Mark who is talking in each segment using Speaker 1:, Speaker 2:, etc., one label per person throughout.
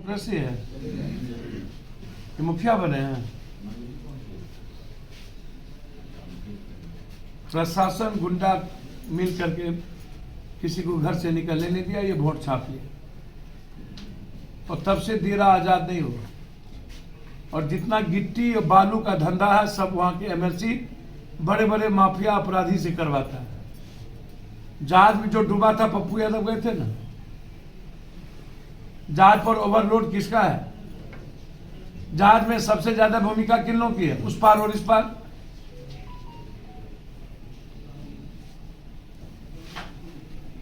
Speaker 1: Democracy है कि मुखिया बने हैं। प्रशासन गुंडा मिल करके किसी को घर से निकलने नहीं दिया, ये वोट छाप लिया और तब से देरा आजाद नहीं हुआ। और जितना गिट्टी और बालू का धंधा है सब वहां के एमएलसी बड़े बड़े माफिया अपराधी से करवाता है। जहाज में जो डूबा था पप्पू यादव गए थे ना, जहाज पर ओवरलोड किसका है? जहाज में सबसे ज्यादा भूमिका किन लोगों की है? उस पार और इस पार।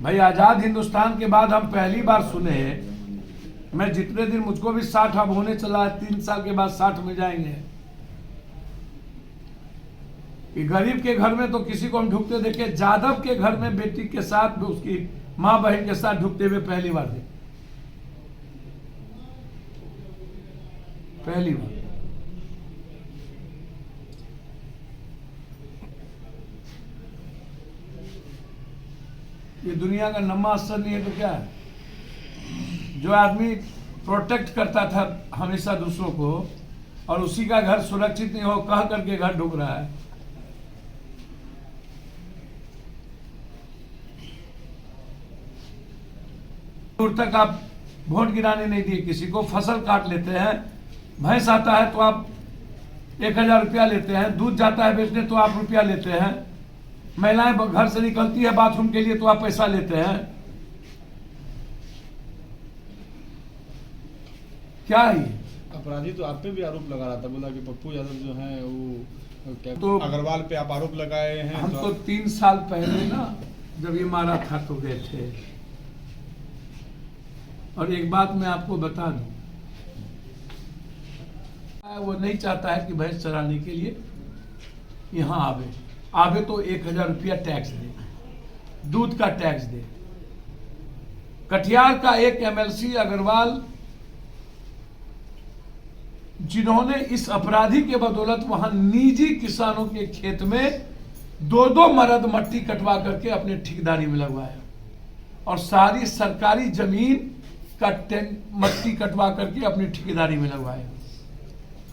Speaker 1: भाई आजाद हिंदुस्तान के बाद हम पहली बार सुने, मैं जितने दिन मुझको भी 60 अब होने चला है, 3 साल के बाद 60 में जाएंगे, कि गरीब के घर में तो किसी को हम ढुकते देखे, जादव के घर में बेटी के साथ उसकी मां बहन के साथ ढुकते हुए पहली बार देखे, पहली बार। ये दुनिया का नम्मा असर नहीं है तो क्या है? जो आदमी प्रोटेक्ट करता था हमेशा दूसरों को और उसी का घर सुरक्षित नहीं हो कह करके घर ढुक रहा है। दूर तक आप वोट गिराने नहीं दिए किसी को, फसल काट लेते हैं, भैंस आता है तो आप 1000 रुपया लेते हैं, दूध जाता है बेचने तो आप रुपया लेते हैं, महिलाएं घर से निकलती है बाथरूम के लिए तो आप पैसा लेते हैं। क्या है ये?
Speaker 2: अपराधी तो आप पे भी आरोप लगा रहा था, बोला कि पप्पू यादव जो है वो क्या
Speaker 1: तो
Speaker 2: अग्रवाल पे आप आरोप लगाए हैं।
Speaker 1: हम तो 3 साल पहले ना जब ये मारा था तो गए थे। और एक बात मैं आपको बता दूं, वो नहीं चाहता है कि भैंस चराने के लिए यहां आवे तो 1000 रुपया टैक्स दे, दूध का टैक्स दे। कटिहार का एक एमएलसी अग्रवाल, जिन्होंने इस अपराधी के बदौलत वहां निजी किसानों के खेत में 2-2 मरद मट्टी कटवा करके अपने ठेकेदारी में लगवाया और सारी सरकारी जमीन का मट्टी कटवा करके अपनी ठेकेदारी में लगवाया।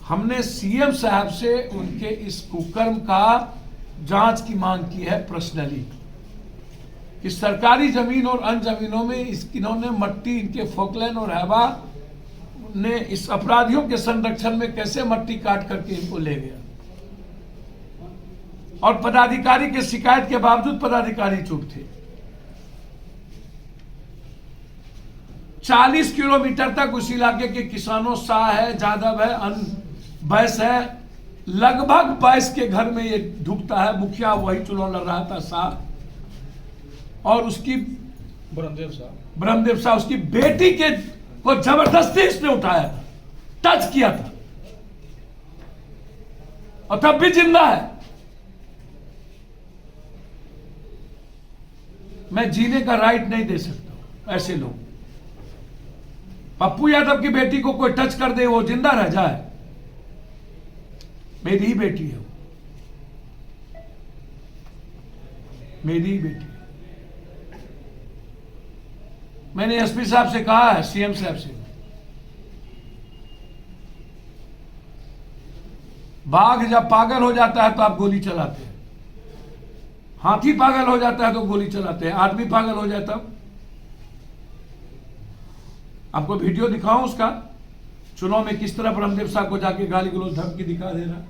Speaker 1: हमने सीएम साहब से उनके इस कुकर्म का जांच की मांग की है पर्सनली, कि सरकारी जमीन और अन्य जमीनों में इन्होंने मट्टी, इनके फोकलैन और हैवा ने इस अपराधियों के संरक्षण में कैसे मट्टी काट करके इनको ले गया। और पदाधिकारी के शिकायत के बावजूद पदाधिकारी चुप थे। 40 किलोमीटर तक उस इलाके के किसानों, शाह है, जादव है, बैस है, लगभग 22 के घर में ये ढुकता है। मुखिया वही चुनाव लड़ रहा था, शाह, और उसकी ब्रह्मदेव शाह उसकी बेटी के को जबरदस्ती इसने उठाया था, टच किया था और तब भी जिंदा है। मैं जीने का राइट नहीं दे सकता ऐसे लोग। पप्पू यादव की बेटी को कोई टच कर दे, वो जिंदा रह जाए, मेरी ही बेटी है, मेरी ही बेटी है। मैंने एसपी साहब से कहा है, सीएम साहब से, बाघ जब पागल हो जाता है तो आप गोली चलाते हैं, हाथी पागल हो जाता है तो गोली चलाते हैं, आदमी पागल हो जाए तब। आपको वीडियो दिखाऊं उसका, चुनाव में किस तरह ब्रह्मदेव साहब को जाके गाली गलौज धमकी दिखा दे रहा।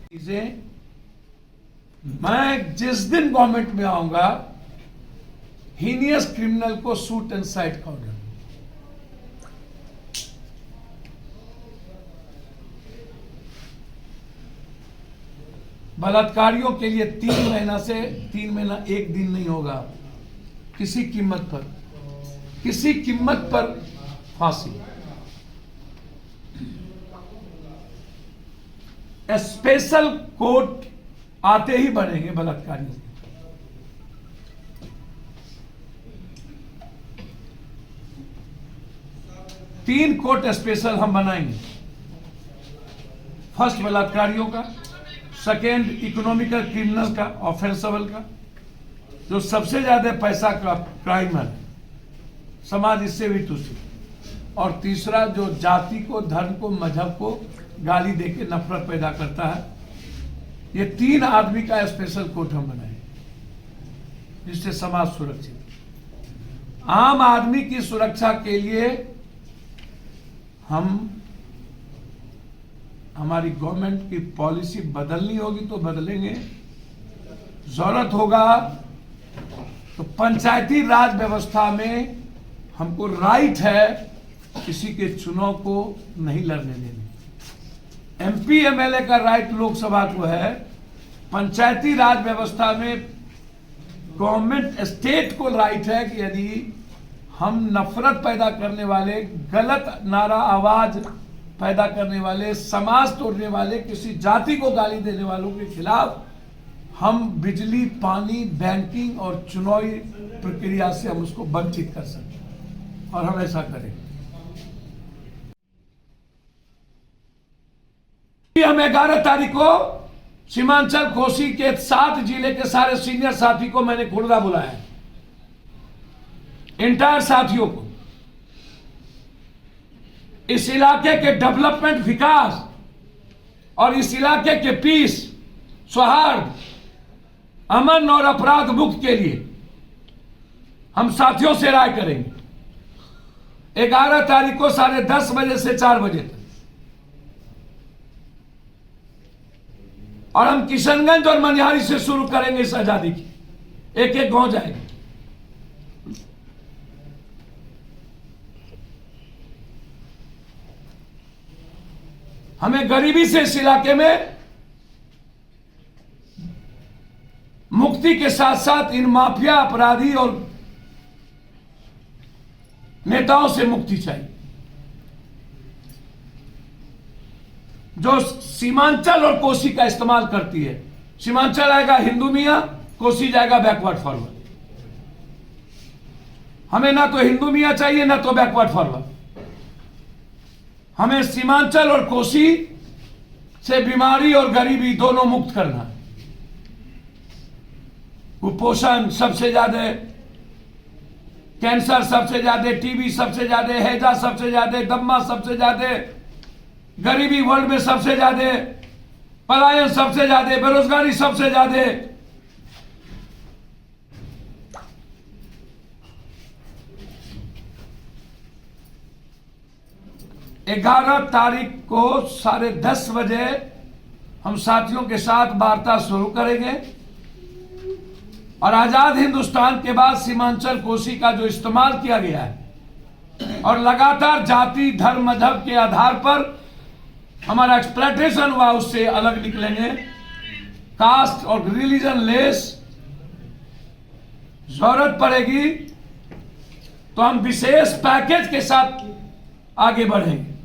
Speaker 1: चीजें मैं जिस दिन गवर्नमेंट में आऊंगा, हीनियस क्रिमिनल को शूट एंड साइट का ऑर्डर, बलात्कारियों के लिए 3 महीना से 3 महीना 1 दिन नहीं होगा, किसी कीमत पर फांसी। स्पेशल कोर्ट आते ही बनेंगे बलात्कारियों के। तीन कोर्ट स्पेशल हम बनाएंगे, फर्स्ट बलात्कारियों का, सेकेंड इकोनॉमिकल क्रिमिनल का, ऑफेंसिबल का, जो सबसे ज्यादा पैसा का क्राइम है, समाज इससे भी तुष्ट। और तीसरा जो जाति को, धर्म को, मजहब को गाली देके नफरत पैदा करता है। ये 3 आदमी का स्पेशल कोर्ट हम बनाए जिससे समाज सुरक्षित। आम आदमी की सुरक्षा के लिए हमारी गवर्नमेंट की पॉलिसी बदलनी होगी तो बदलेंगे। जरूरत होगा तो पंचायती राज व्यवस्था में हमको राइट है किसी के चुनाव को नहीं लड़ने देने। एमपी एमएलए का राइट लोकसभा को है। पंचायती राज व्यवस्था में गवर्नमेंट स्टेट को राइट है कि यदि हम नफरत पैदा करने वाले, गलत नारा आवाज पैदा करने वाले, समाज तोड़ने वाले, किसी जाति को गाली देने वालों के खिलाफ हम बिजली, पानी, बैंकिंग और चुनावी प्रक्रिया से हम उसको वंचित कर सकते और हम ऐसा करें। हम 11 तारीख को सीमांचल कोसी के 7 जिले के सारे सीनियर साथी को मैंने खुर्दा बुलाया है, इंटायर साथियों को। इस इलाके के डेवलपमेंट, विकास और इस इलाके के पीस, सौहार्द, अमन और अपराध मुक्त के लिए हम साथियों से राय करेंगे 11 तारीख को 10:30 बजे से 4 बजे तक। और हम किशनगंज और मनिहारी से शुरू करेंगे इस आजादी की, एक एक गांव जाएंगे। हमें गरीबी से इस इलाके में मुक्ति के साथ साथ इन माफिया, अपराधी और नेताओं से मुक्ति चाहिए जो सीमांचल और कोसी का इस्तेमाल करती है। सीमांचल आएगा हिंदू मियां, कोसी जाएगा बैकवर्ड फॉरवर्ड। हमें ना तो हिंदू मियां चाहिए ना तो बैकवर्ड फॉरवर्ड। हमें सीमांचल और कोसी से बीमारी और गरीबी दोनों मुक्त करना है। कुपोषण सबसे ज्यादा, कैंसर सबसे ज्यादा, टीबी सबसे ज्यादा, हैजा सबसे ज्यादा, दम्मा सबसे ज्यादा, गरीबी वर्ल्ड में सबसे ज्यादा, पलायन सबसे ज्यादा, बेरोजगारी सबसे ज्यादा। ग्यारह तारीख को 10:30 बजे हम साथियों के साथ वार्ता शुरू करेंगे और आजाद हिंदुस्तान के बाद सीमांचल कोसी का जो इस्तेमाल किया गया है और लगातार जाति, धर्म, मजहब के आधार पर हमारा एक्सप्लॉयटेशन हुआ, उससे अलग निकलेंगे। कास्ट और रिलीजन लेस, जरूरत पड़ेगी तो हम विशेष पैकेज के साथ आगे बढ़ेंगे।